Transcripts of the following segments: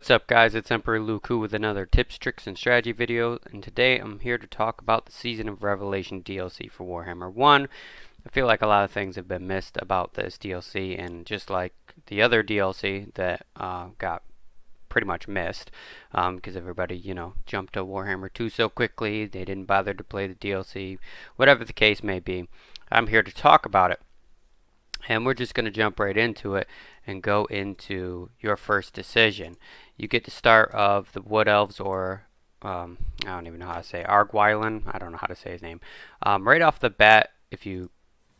What's up guys, it's Emperor Luku with another tips, tricks, and strategy video, and today I'm here to talk about the Season of Revelation DLC for Warhammer 1. I feel like a lot of things have been missed about this DLC, and just like the other DLC that got pretty much missed, because everybody, jumped to Warhammer 2 so quickly, they didn't bother to play the DLC, whatever the case may be, I'm here to talk about it. And we're just going to jump right into it and go into your first decision. You get the start of the Woodelves, or I don't even know how to say it, Arguilan. I don't know how to say his name. Right off the bat, if you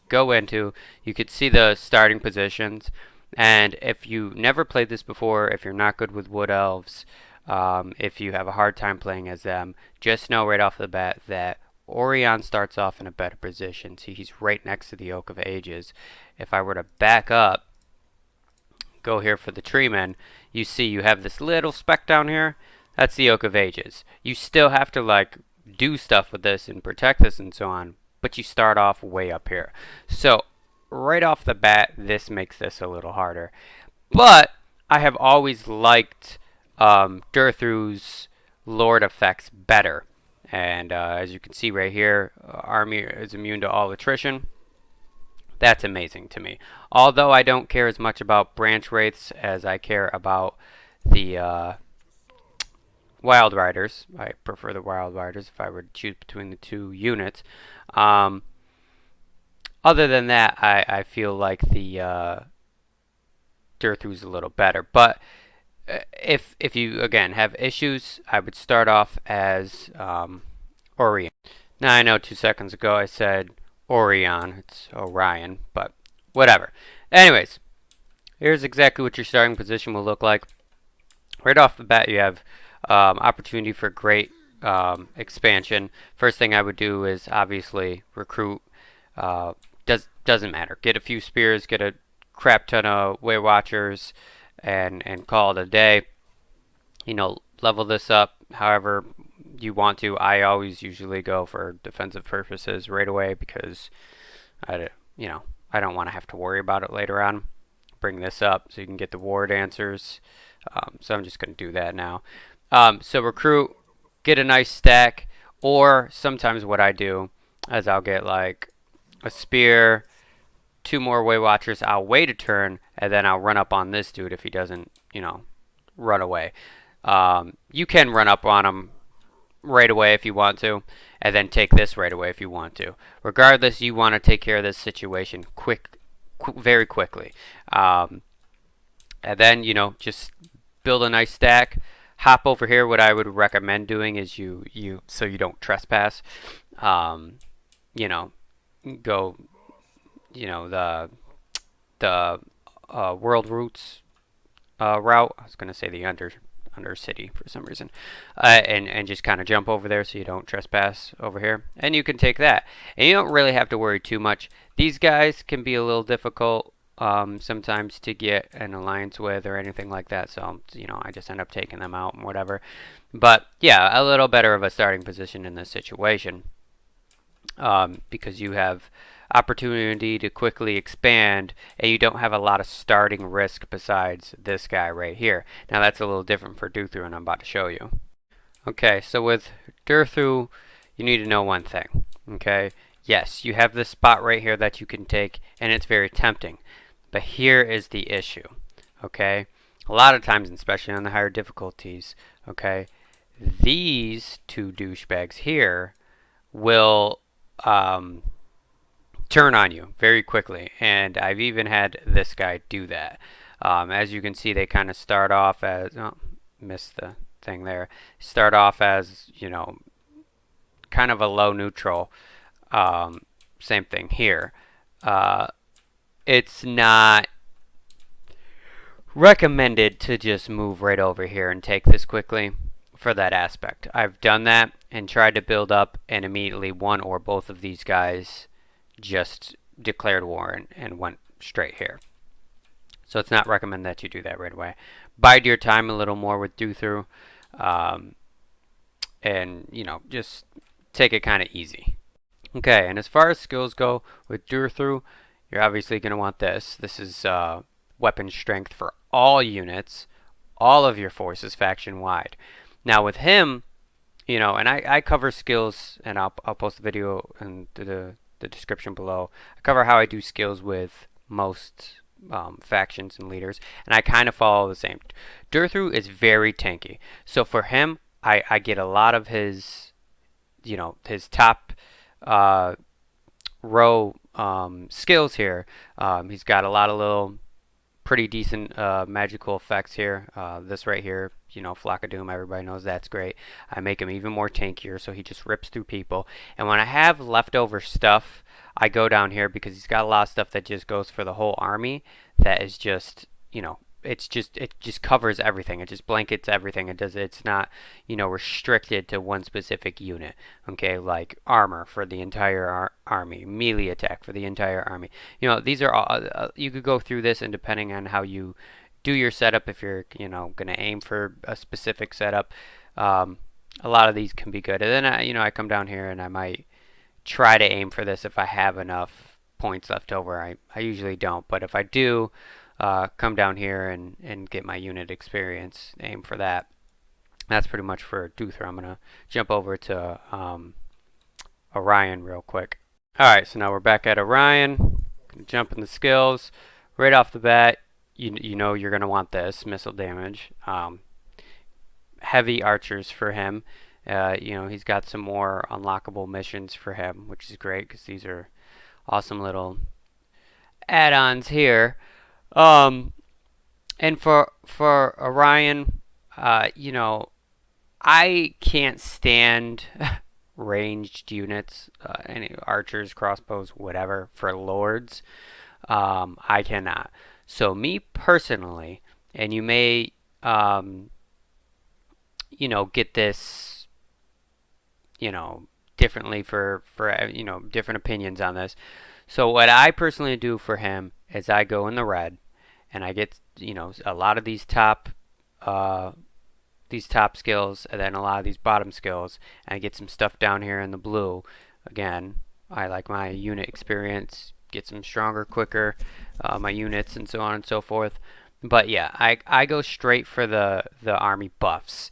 go into, you could see the starting positions. And if you never played this before, if you're not good with Woodelves, if you have a hard time playing as them, just know right off the bat that Orion starts off in a better position. See, he's right next to the Oak of Ages. If I were to back up, go here for the treemen, you see you have this little speck down here. That's the Oak of Ages. You still have to do stuff with this and protect this and so on, but you start off way up here. So right off the bat, this makes this a little harder. But I have always liked Durthu's Lord effects better. And as you can see right here, army is immune to all attrition. That's amazing to me. Although I don't care as much about branch wraiths as I care about the wild riders. I prefer the wild riders if I were to choose between the two units. Other than that, I feel like the Durthu's a little better. But if you again have issues, I would start off as Orion. Now I know 2 seconds ago I said Orion, it's Orion, but whatever. Anyways, here's exactly what your starting position will look like. Right off the bat, you have opportunity for great expansion. First thing I would do is obviously recruit. Doesn't matter. Get a few spears, get a crap ton of Way Watchers, and call it a day. Level this up however you want to. I always usually go for defensive purposes right away because I don't want to have to worry about it later on. Bring this up so you can get the war dancers. So I'm just going to do that now. So recruit, get a nice stack, or sometimes what I do is I'll get like a spear, 2 more Way Watchers. I'll wait a turn and then I'll run up on this dude if he doesn't, run away. You can run up on him right away if you want to, and then take this right away if you want to. Regardless, you want to take care of this situation very quickly. And then, just build a nice stack. Hop over here. What I would recommend doing is so you don't trespass. Go, the world roots route. I was going to say the under city for some reason, and just kind of jump over there so you don't trespass over here, and you can take that, and you don't really have to worry too much. These guys can be a little difficult sometimes to get an alliance with or anything like that, so I just end up taking them out and whatever. But yeah, a little better of a starting position in this situation, because you have opportunity to quickly expand, and you don't have a lot of starting risk besides this guy right here. Now that's a little different for Durthu, and I'm about to show you. Okay, so with Durthu, you need to know one thing. Okay, yes, you have this spot right here that you can take, and it's very tempting. But here is the issue. Okay, a lot of times, especially on the higher difficulties, okay, these two douchebags here will turn on you very quickly, and I've even had this guy do that. As you can see, they kind of start off as missed the thing there. Start off as kind of a low neutral. Same thing here. It's not recommended to just move right over here and take this quickly for that aspect. I've done that and tried to build up, and immediately one or both of these guys just declared war and went straight here. So it's not recommended that you do that right away. Bide your time a little more with Durthu, and just take it kind of easy. Okay, and as far as skills go with Durthu, you're obviously going to want this. This is weapon strength for all units, all of your forces faction wide. Now with him, you know, and I cover skills, and I'll post a video in the description below. I cover how I do skills with most factions and leaders, and I kind of follow the same. Durthu is very tanky, so for him, I get a lot of his, you know, his top row skills here. He's got a lot of little pretty decent magical effects here. This right here, you know, Flock of Doom, everybody knows that's great. I make him even more tankier, so he just rips through people. And when I have leftover stuff, I go down here because he's got a lot of stuff that just goes for the whole army. That is just, you know, it just covers everything. It just blankets everything. It's not, you know, restricted to one specific unit. Okay, like armor for the entire army, melee attack for the entire army. You know, these are all you could go through this, and depending on how you do your setup, if you're, you know, going to aim for a specific setup, a lot of these can be good. And then you know, I come down here and I might try to aim for this if I have enough points left over. I usually don't, but if I do, come down here and get my unit experience, aim for that. That's pretty much for Durthu. I'm going to jump over to Orion real quick. Alright, so now we're back at Orion. Jump in the skills. Right off the bat, you know you're going to want this, missile damage. Heavy archers for him. You know, he's got some more unlockable missions for him, which is great because these are awesome little add-ons here. And for Orion, you know, I can't stand ranged units, any archers, crossbows, whatever, for lords. I cannot. So me personally, and you may, you know, get this, you know, differently for you know, different opinions on this. So what I personally do for him is I go in the red, and I get, you know, a lot of these top skills, and then a lot of these bottom skills, and I get some stuff down here in the blue. Again, I like my unit experience, get some stronger, quicker, my units, and so on and so forth. But yeah, I go straight for the army buffs.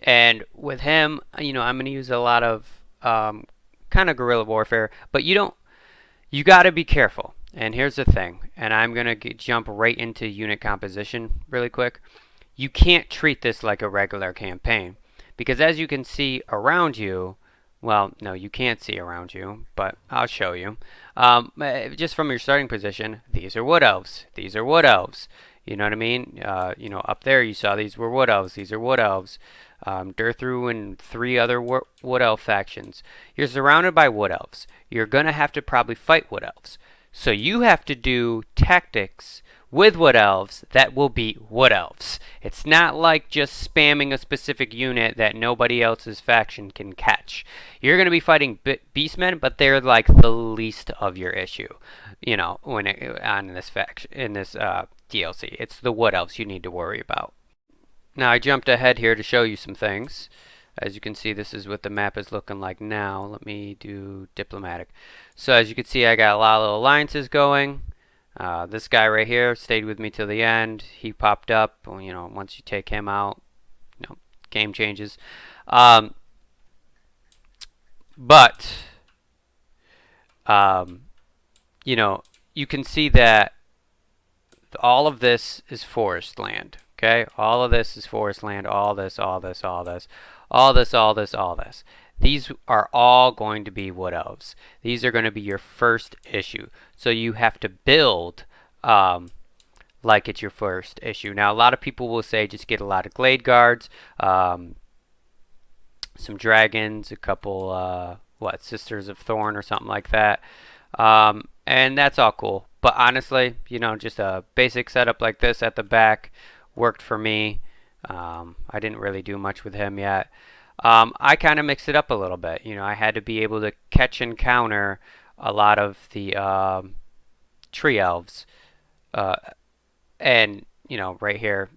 And with him, you know, I'm going to use a lot of kind of guerrilla warfare, but you got to be careful. And here's the thing, and I'm going to jump right into unit composition really quick. You can't treat this like a regular campaign, because as you can see around you, well, no, you can't see around you, but I'll show you. Just from your starting position, these are Woodelves. These are Woodelves. You know what I mean? You know, up there you saw these were Woodelves. These are Woodelves. Durthu and 3 other Woodelf factions. You're surrounded by Woodelves. You're going to have to probably fight Woodelves. So you have to do tactics with Woodelves that will beat Woodelves. It's not like just spamming a specific unit that nobody else's faction can catch. You're going to be fighting beastmen, but they're like the least of your issue. You know, when on this faction, in this DLC, it's the Woodelves you need to worry about. Now I jumped ahead here to show you some things. As you can see, this is what the map is looking like now. Let me do diplomatic. So as you can see, I got a lot of little alliances going. This guy right here stayed with me till the end. He popped up. Well, you know, once you take him out, you know, game changes. But you know, you can see that all of this is forest land. Okay, all of this is forest land. All this, all this, all this. All this, all this, all this. These are all going to be Woodelves. These are going to be your first issue. So you have to build like it's your first issue. Now, a lot of people will say just get a lot of Glade Guards, some dragons, a couple, Sisters of Thorn or something like that. And that's all cool. But honestly, you know, just a basic setup like this at the back worked for me. I didn't really do much with him yet. I kind of mixed it up a little bit. You know, I had to be able to catch and counter a lot of the tree elves. And, you know, right here,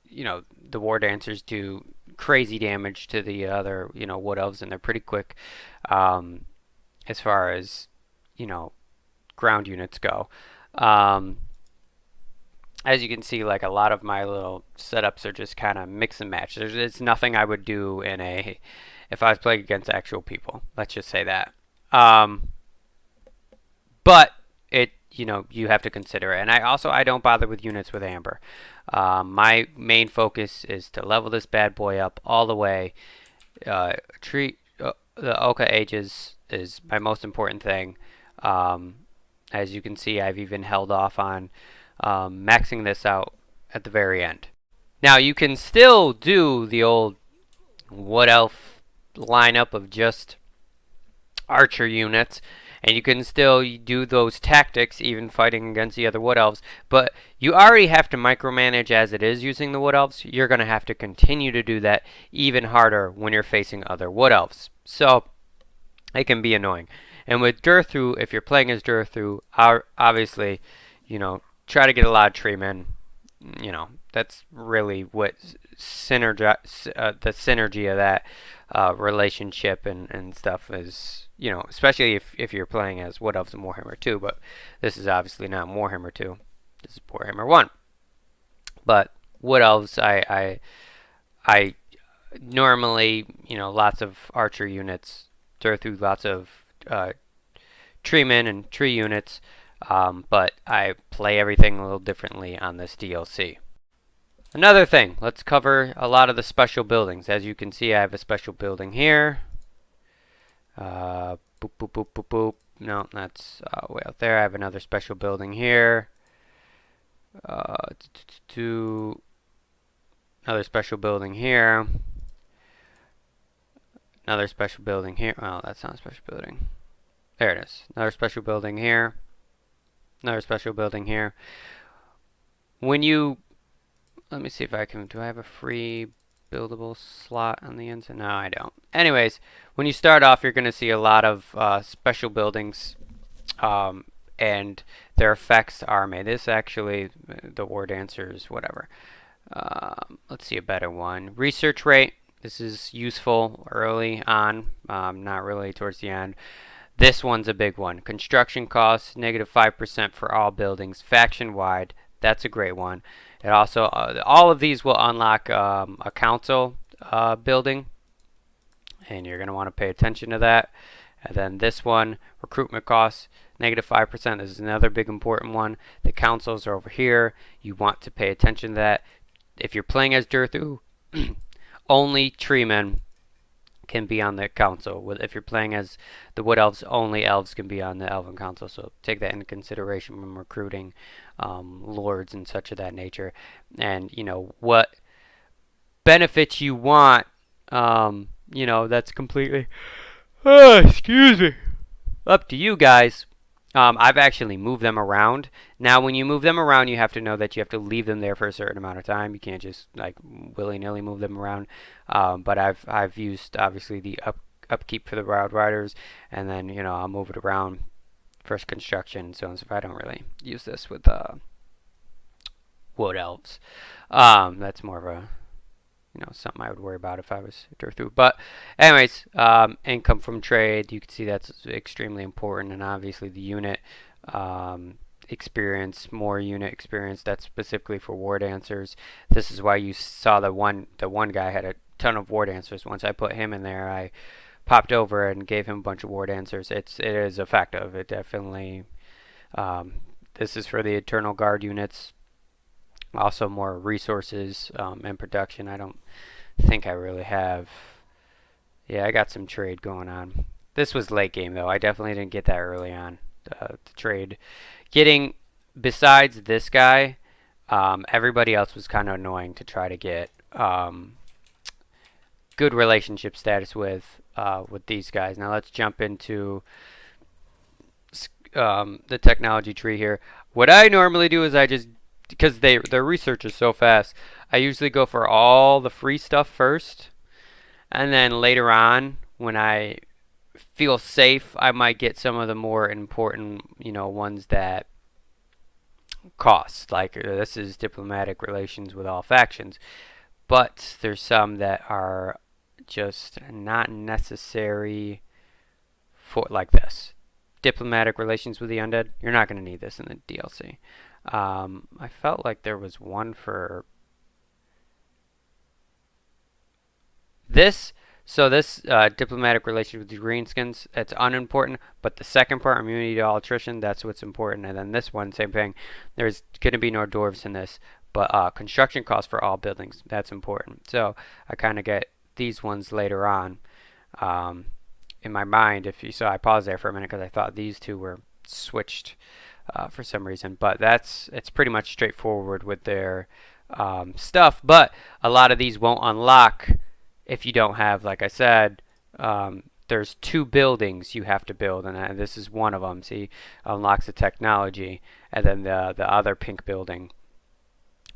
you know, the war dancers do crazy damage to the other, you know, wood elves, and they're pretty quick as far as, you know, ground units go. as you can see, like a lot of my little setups are just kind of mix and match. It's nothing I would do in a if I was playing against actual people. Let's just say that. Um, but it you have to consider it. And I don't bother with units with amber. My main focus is to level this bad boy up all the way. The Oka Ages is my most important thing. As you can see, I've even held off on maxing this out at the very end. Now you can still do the old Wood Elf lineup of just archer units, and you can still do those tactics even fighting against the other Wood Elves, but you already have to micromanage as it is using the Wood Elves. You're going to have to continue to do that even harder when you're facing other Wood Elves. So it can be annoying. And with Durthu, if you're playing as Durthu, obviously, try to get a lot of treemen. That's really what the synergy of that relationship and stuff is, especially if you're playing as Wood Elves in Warhammer 2, but this is obviously not Warhammer 2. This is Warhammer 1. But Wood Elves, I normally, lots of archer units, Durthu, lots of treemen and tree units, but I play everything a little differently on this DLC. Another thing, let's cover a lot of the special buildings. As you can see, I have a special building here. Boop, boop, boop, boop, boop. No, that's way out there. I have another special building here. Another special building here. Another special building here. Oh, that's not a special building. There it is. Another special building here. Another special building here. When you... Let me see if I can... Do I have a free buildable slot on the inside? No, I don't. Anyways, when you start off, you're going to see a lot of special buildings. And their effects are made. This actually, the War Dancers, whatever. Let's see a better one. Research rate. This is useful early on, not really towards the end. This one's a big one. Construction costs, -5% for all buildings, faction-wide. That's a great one. It also, all of these will unlock a council building, and you're going to want to pay attention to that. And then this one, recruitment costs, -5%. This is another big important one. The councils are over here. You want to pay attention to that. If you're playing as Durthu, only treemen can be on the council. If you're playing as the Wood Elves, only elves can be on the Elven Council. So take that into consideration when recruiting lords and such of that nature. And what benefits you want. That's completely excuse me, up to you guys. I've actually moved them around. Now, when you move them around, you have to know that you have to leave them there for a certain amount of time. You can't just like willy-nilly move them around. But I've used obviously the upkeep for the Wild Riders, and then I'll move it around first construction. So if I don't really use this with Wood Elves, that's more of a something I would worry about if I was Durthu. But anyways, income from trade, you can see that's extremely important, and obviously the unit experience, more unit experience, that's specifically for War Dancers. This is why you saw the one guy had a ton of War Dancers. Once I put him in there, I popped over and gave him a bunch of War Dancers. It is effective. It definitely, this is for the Eternal Guard units. Also more resources and production. I don't think I really have. Yeah, I got some trade going on. This was late game though. I definitely didn't get that early on. The trade. Getting, besides this guy, everybody else was kind of annoying to try to get good relationship status with these guys. Now let's jump into the technology tree here. What I normally do is I just, because their research is so fast, I usually go for all the free stuff first, and then later on, when I feel safe, I might get some of the more important, ones that cost. Like this is diplomatic relations with all factions, but there's some that are just not necessary for, like this. Diplomatic relations with the undead. You're not going to need this in the DLC. I felt like there was one for this. So this diplomatic relations with the greenskins, it's unimportant, but the second part, immunity to all attrition, that's what's important. And then this one, same thing. There's going to be no dwarves in this, but construction costs for all buildings, that's important. So I kind of get these ones later on in my mind. If you saw, I paused there for a minute because I thought these two were switched for some reason. But it's pretty much straightforward with their stuff. But a lot of these won't unlock if you don't have, like I said, there's 2 buildings you have to build, and this is one of them. See, unlocks the technology, and then the other pink building,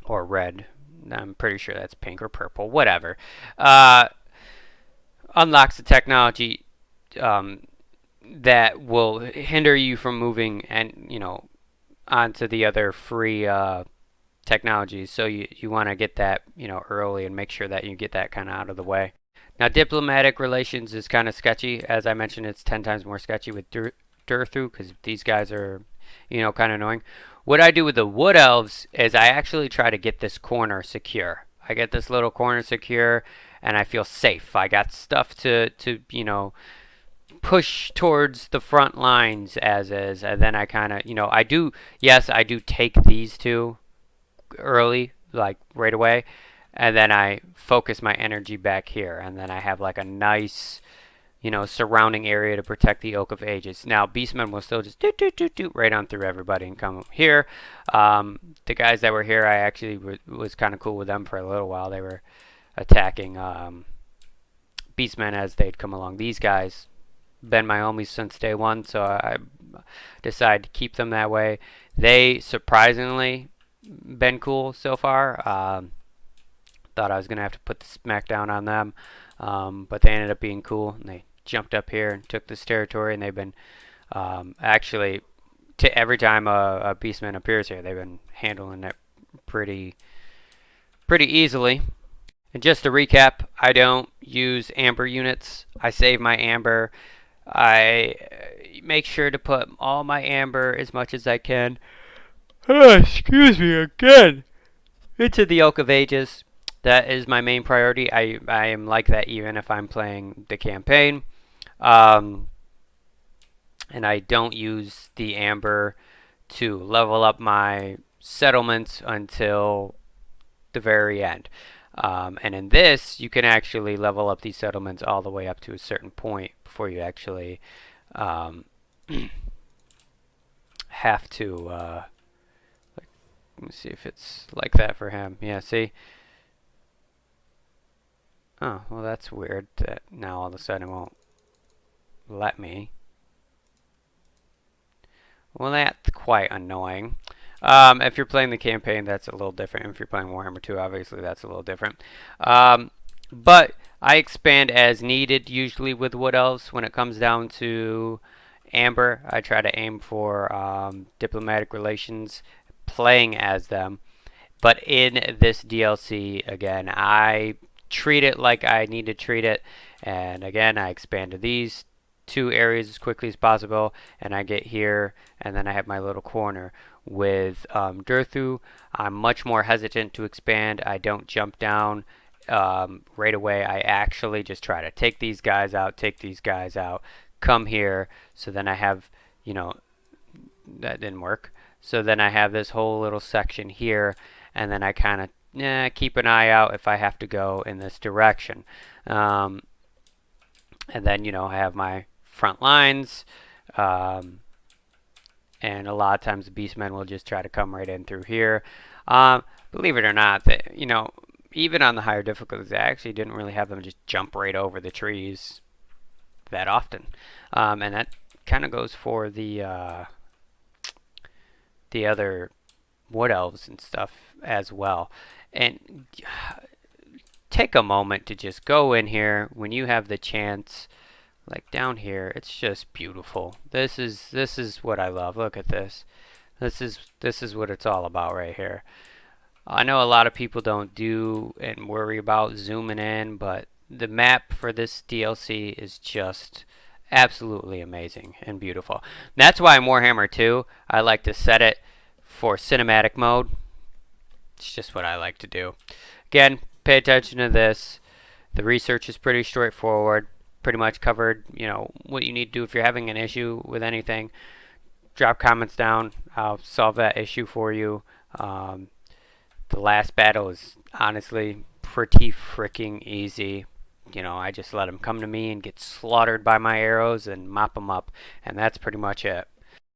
or red. I'm pretty sure that's pink or purple, whatever. Unlocks the technology that will hinder you from moving, and onto the other free technologies. So you want to get that early and make sure that you get that kind of out of the way. Now diplomatic relations is kind of sketchy. As I mentioned, it's 10 times more sketchy with Durthu because these guys are kind of annoying. What I do with the Woodelves is I actually try to get this corner secure. I get this little corner secure and I feel safe. I got stuff to push towards the front lines as is, and then I kind of I do take these two early, like right away, and then I focus my energy back here, and then I have like a nice surrounding area to protect the Oak of Ages. Now Beastmen will still just do right on through everybody and come here. The guys that were here, I actually was kind of cool with them for a little while. They were attacking Beastmen as they'd come along. These guys been my homies since day one, so I decided to keep them that way. They surprisingly been cool so far. Thought I was gonna have to put the smackdown on them, but they ended up being cool, and they jumped up here and took this territory, and they've been actually every time a beastman appears here, they've been handling it pretty easily. And just to recap, I don't use amber units. I save my amber. I make sure to put all my amber as much as I can. Excuse me again. Into the Oak of Ages. That is my main priority. I am like that even if I'm playing the campaign. And I don't use the amber to level up my settlements until the very end. And in this, you can actually level up these settlements all the way up to a certain point before you actually have to. Let me see if it's like that for him. Yeah, see? Oh, well, that's weird that now all of a sudden it won't let me. Well, that's quite annoying. If you're playing the campaign, that's a little different. If you're playing Warhammer 2, obviously that's a little different. But I expand as needed, usually with Wood Elves. When it comes down to Amber, I try to aim for diplomatic relations, playing as them. But in this DLC, again, I treat it like I need to treat it. And again, I expand to these 2 areas as quickly as possible, and I get here, and then I have my little corner. With Durthu, I'm much more hesitant to expand. I don't jump down right away. I actually just try to take these guys out, come here, so then I have, that didn't work. So then I have this whole little section here, and then I kind of keep an eye out if I have to go in this direction. And then, I have my front lines, and a lot of times the beastmen will just try to come right in through here. Believe it or not, that even on the higher difficulties, I actually didn't really have them just jump right over the trees that often, and that kind of goes for the other wood elves and stuff as well. And take a moment to just go in here when you have the chance. Like down here, it's just beautiful. This is what I love. Look at this. This is what it's all about right here. I know a lot of people don't do and worry about zooming in, but the map for this DLC is just absolutely amazing and beautiful. That's why in Warhammer 2, I like to set it for cinematic mode. It's just what I like to do. Again, pay attention to this. The research is pretty straightforward. Pretty much covered, what you need to do if you're having an issue with anything. Drop comments down. I'll solve that issue for you. The last battle is honestly pretty freaking easy. I just let them come to me and get slaughtered by my arrows and mop them up. And that's pretty much it.